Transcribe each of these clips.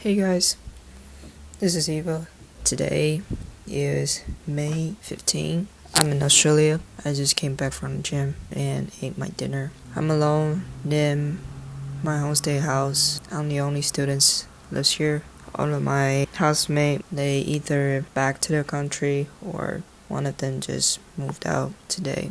Hey guys, this is Eva. Today is May 15. I'm in Australia. I just came back from the gym and ate my dinner. I'm alone in my homestay house. I'm the only student lives here. All of my housemates, they either back to their country or one of them just moved out today.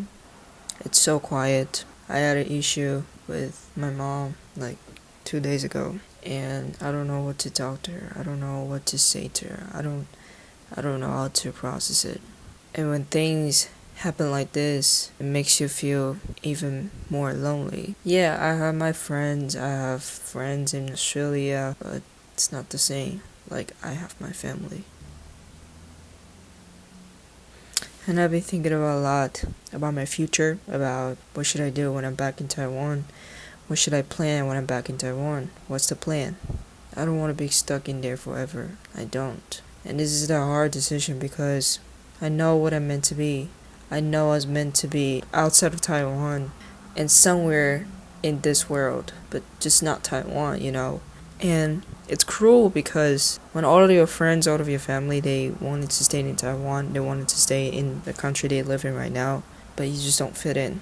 It's so quiet. I had an issue with my mom like 2 days ago. And I don't know what to talk to her. I don't know what to say to her. I don't know how to process it. And when things happen like this, it makes you feel even more lonely. Yeah, I have my friends. I have friends in Australia, but it's not the same. Like, I have my family. And I've been thinking about a lot about my future, about what should I do when I'm back in Taiwan. What should I plan when I'm back in Taiwan? What's the plan? I don't want to be stuck in there forever. I don't. And this is the hard decision because I know what I'm meant to be. I know I was meant to be outside of Taiwan and somewhere in this world, but just not Taiwan, you know. And it's cruel because when all of your friends, all of your family, they wanted to stay in Taiwan, they wanted to stay in the country they live in right now, but you just don't fit in.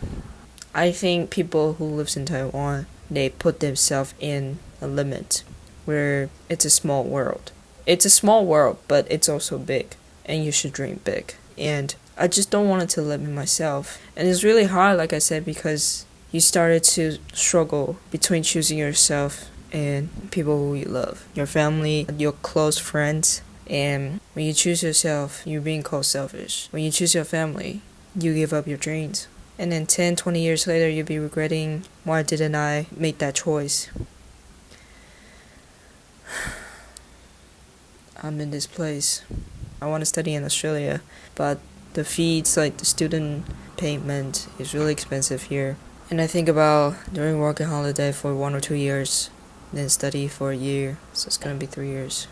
I think people who lives in Taiwan, they put themselves in a limit where it's a small world. It's a small world, but it's also big, and you should dream big. And I just don't want it to limit myself. And it's really hard, like I said, because you started to struggle between choosing yourself and people who you love. Your family, your close friends. And when you choose yourself, you're being called selfish. When you choose your family, you give up your dreams. And then 10, 20 years later, you'll be regretting, why didn't I make that choice? I'm in this place. I want to study in Australia, but the fees, like the student payment, is really expensive here. And I think about during working holiday for 1 or 2 years, then study for a year, so it's gonna be 3 years.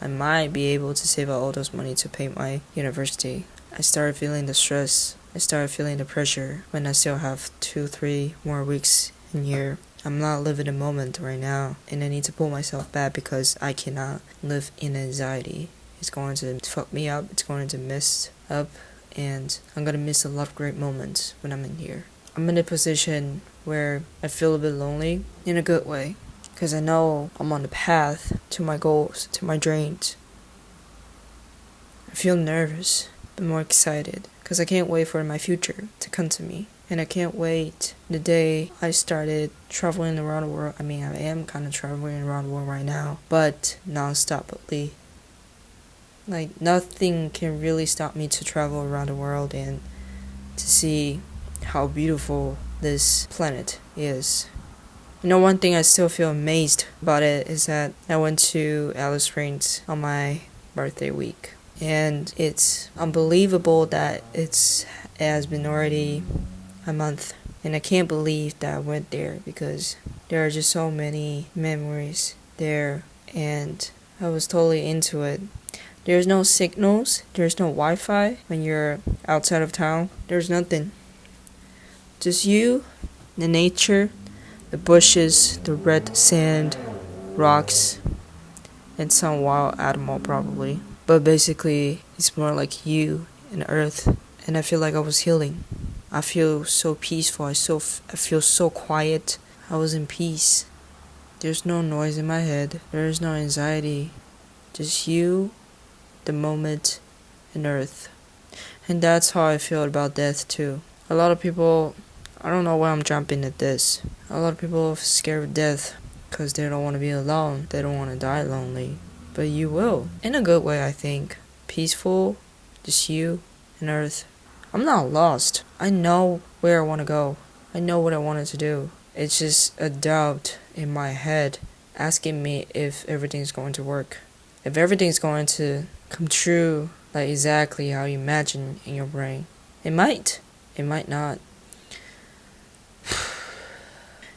I might be able to save up all those money to pay my university. I started feeling the stress. I started feeling the pressure when I still have 2-3 more weeks in here. I'm not living the moment right now, and I need to pull myself back because I cannot live in anxiety. It's going to fuck me up, it's going to mess up, and I'm gonna miss a lot of great moments when I'm in here. I'm in a position where I feel a bit lonely in a good way, because I know I'm on the path to my goals, to my dreams. I feel nervous, but more excited. Because I can't wait for my future to come to me. And I can't wait the day I started traveling around the world. I mean, I am kind of traveling around the world right now, but non-stoply. Like, nothing can really stop me to travel around the world and to see how beautiful this planet is. You know, one thing I still feel amazed about it is that I went to Alice Springs on my birthday week. And it's unbelievable that it has been already a month. And I can't believe that I went there because there are just so many memories there. And I was totally into it. There's no signals. There's no Wi-Fi when you're outside of town. There's nothing. Just you, the nature, the bushes, the red sand, rocks, and some wild animal probably. But basically, it's more like you and earth. And I feel like I was healing. I feel so peaceful. I feel so quiet. I was in peace. There's no noise in my head. There is no anxiety. Just you, the moment, and earth. And that's how I feel about death too. A lot of people, I don't know why I'm jumping at this. A lot of people are scared of death because they don't want to be alone. They don't want to die lonely. But you will. In a good way, I think. Peaceful, just you and earth. I'm not lost. I know where I want to go. I know what I wanted to do. It's just a doubt in my head asking me if everything's going to work. If everything's going to come true, like exactly how you imagine in your brain. It might. It might not.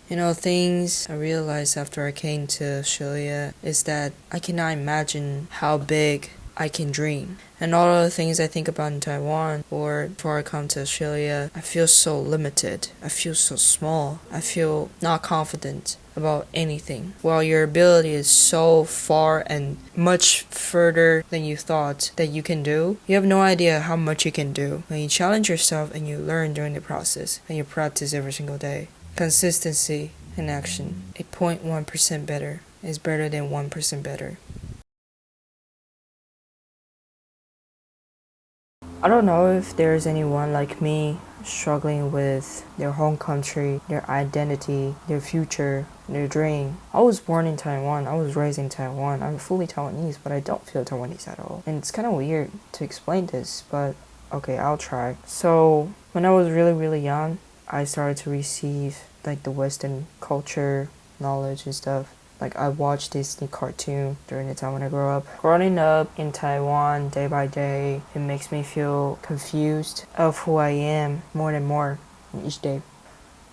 You know, things I realized after I came to Australia is that I cannot imagine how big I can dream. And all of the things I think about in Taiwan or before I come to Australia, I feel so limited. I feel so small. I feel not confident. about anything. While your ability is so far and much further than you thought that you can do, you have no idea how much you can do when you challenge yourself and you learn during the process and you practice every single day. Consistency in action. 0.1% better is better than 1% better. I don't know if there's anyone like me struggling with their home country, their identity, their future, their dream. I was born in Taiwan. I was raised in Taiwan. I'm fully Taiwanese, but I don't feel Taiwanese at all. And it's kind of weird to explain this, but okay, I'll try. So when I was really young, I started to receive like the Western culture knowledge and stuff. Like I watched Disney cartoon during the time when I grew up. Growing up in Taiwan day by day, it makes me feel confused of who I am more and more each day.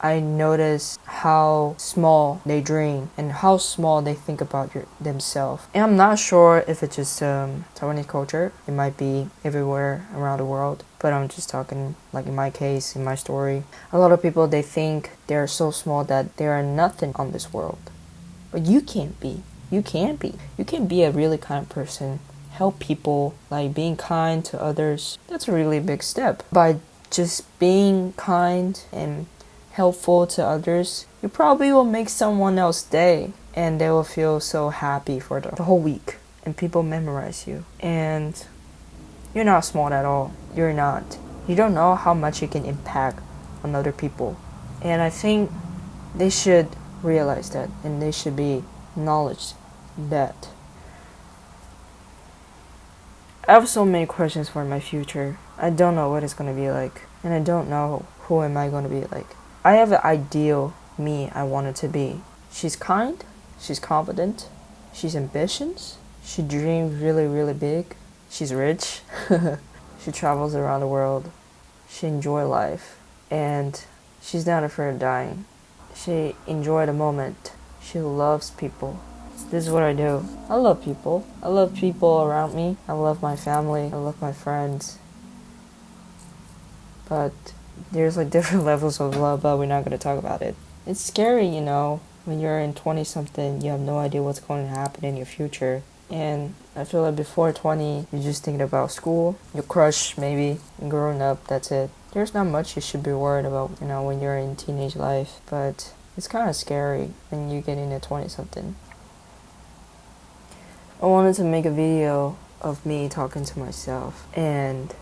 I notice how small they dream and how small they think about themselves. And I'm not sure if it's just Taiwanese culture. It might be everywhere around the world. But I'm just talking, like in my case, in my story. A lot of people, they think they're so small that they are nothing on this world. But you can't be. You can be. You can be a really kind person. Help people, like being kind to others. That's a really big step. By just being kind and helpful to others, you probably will make someone else's day. And they will feel so happy for the whole week. And people memorize you. And you're not small at all. You're not. You don't know how much you can impact on other people. And I think they should realize that, and they should be acknowledged that. I have so many questions for my future. I don't know what it's going to be like, and I don't know who am I going to be like. I have an ideal me I want it to be. She's kind, she's confident, she's ambitious, she dreams really big, she's rich, she travels around the world, she enjoys life, and she's not afraid of dying. She enjoys the moment. She loves people. This is what I do. I love people. I love people around me. I love my family. I love my friends. But there's like different levels of love, but we're not going to talk about it. It's scary, you know, when you're in 20-something, you have no idea what's going to happen in your future. And I feel like before 20, you're just thinking about school, your crush maybe, and growing up, that's it. There's not much you should be worried about, you know, when you're in teenage life, but it's kind of scary when you get into 20-something. I wanted to make a video of me talking to myself and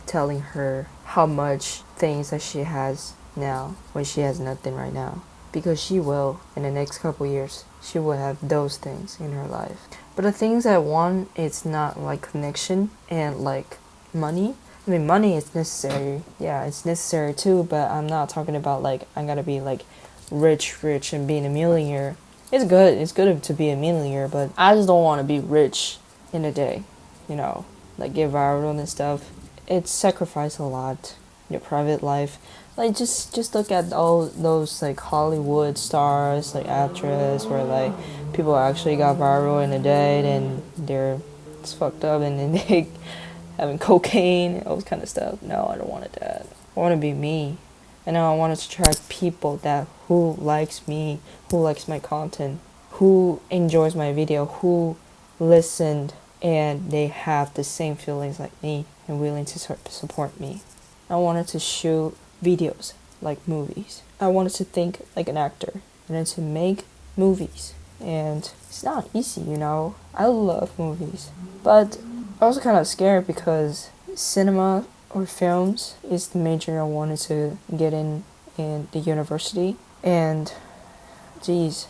telling her how much things that she has now when she has nothing right now. Because she will, in the next couple years, she will have those things in her life. But the things I want, it's not like connection and like money. I mean, money is necessary. Yeah, it's necessary too, but I'm not talking about like, I gotta be like rich and being a millionaire. It's good to be a millionaire, but I just don't want to be rich in a day, you know, like get viral and stuff. It's sacrifice a lot, your private life. Like just look at all those like Hollywood stars, like actress, where like people actually got viral in a day and they're it's fucked up and then they having cocaine, all this kind of stuff. No, I don't want that. I want to be me. And I want to attract people that who likes me, who likes my content, who enjoys my video, who listened and they have the same feelings like me and willing to support me. I wanted to shoot videos like movies. I wanted to think like an actor and then to make movies. And it's not easy, you know. I love movies. But I was kind of scared because cinema or films is the major I wanted to get in the university. And geez,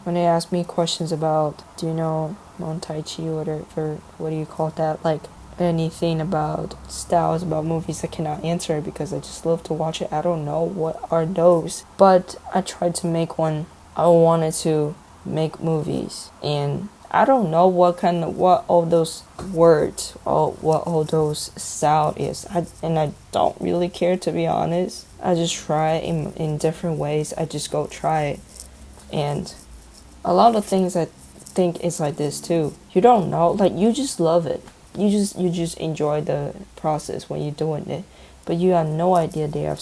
when they ask me questions about, do you know Mon Tai Chi or whatever, what do you call that, like anything about styles, about movies, I cannot answer because I just love to watch it. I don't know what are those, but I tried to make one. I wanted to make movies, and I don't know what all those words or what all those sound is. I don't really care, to be honest. I just try in different ways. I just go try it. And a lot of things I think it's like this too. You don't know, like you just love it. You just enjoy the process when you're doing it. But you have no idea they have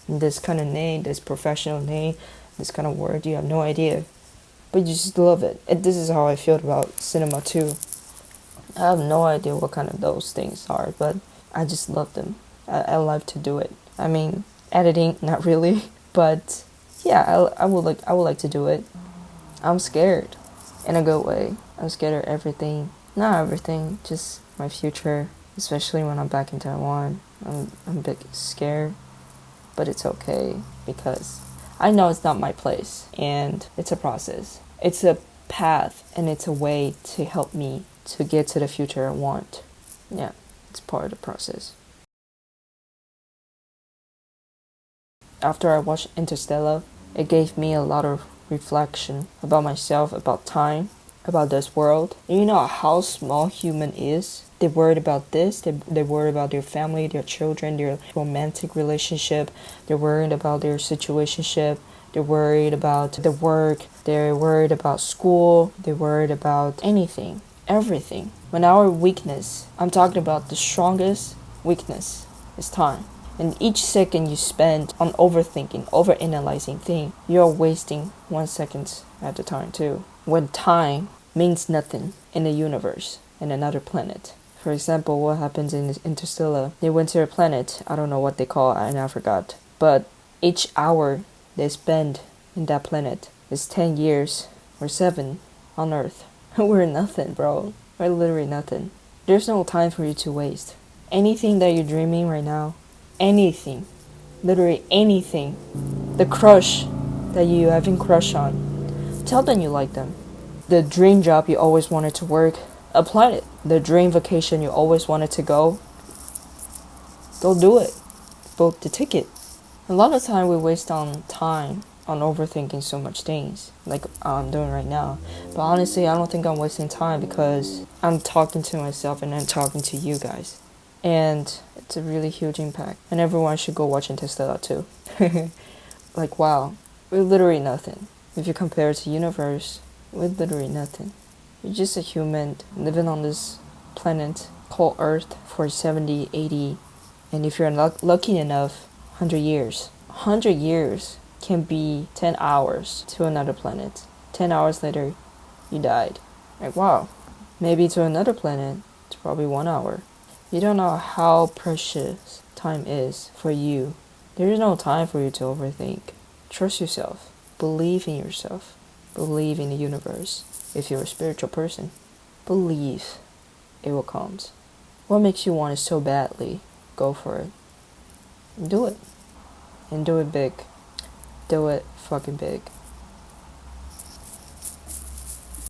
this kind of name, this professional name, this kind of word. You have no idea, but you just love it. And this is how I feel about cinema too. I have no idea what kind of those things are, but I just love them. I love to do it. I mean, editing, not really, but yeah, I would like to do it. I'm scared, in a good way. I'm scared of everything. Not everything, just my future, especially when I'm back in Taiwan. I'm a bit scared, but it's okay because I know it's not my place and it's a process. It's a path and it's a way to help me to get to the future I want. Yeah, it's part of the process. After I watched Interstellar, it gave me a lot of reflection about myself, about time, about this world. And you know how small human is? They're worried about this, they're worried about their family, their children, their romantic relationship, they're worried about their situationship, they're worried about the work, they're worried about school, they're worried about anything, everything. When our weakness, I'm talking about the strongest weakness, is time. And each second you spend on overthinking, overanalyzing things, you're wasting 1 second at a time too. When time means nothing in the universe, in another planet. For example, what happens in Interstellar? They went to a planet, I don't know what they call it, and I forgot. But each hour they spend in that planet is 10 years or 7 on Earth. We're nothing, bro. We're literally nothing. There's no time for you to waste. Anything that you're dreaming right now, anything, literally anything, the crush that you having crush on, tell them you like them. The dream job you always wanted to work, apply it. The dream vacation you always wanted to go do it. Book the ticket. A lot of time we waste on time on overthinking so much things like I'm doing right now. But honestly, I don't think I'm wasting time because I'm talking to myself and I'm talking to you guys. And it's a really huge impact. And everyone should go watch Interstellar too. Like, wow, we're literally nothing. If you compare it to universe, we're literally nothing. You're just a human living on this planet called Earth for 70, 80, and if you're lucky enough, 100 years. 100 years can be 10 hours to another planet. 10 hours later, you died. Like, wow. Maybe to another planet, it's probably 1 hour. You don't know how precious time is for you. There is no time for you to overthink. Trust yourself. Believe in yourself. Believe in the universe. If you're a spiritual person, believe it will come. What makes you want it so badly? Go for it. Do it. And do it big. Do it fucking big.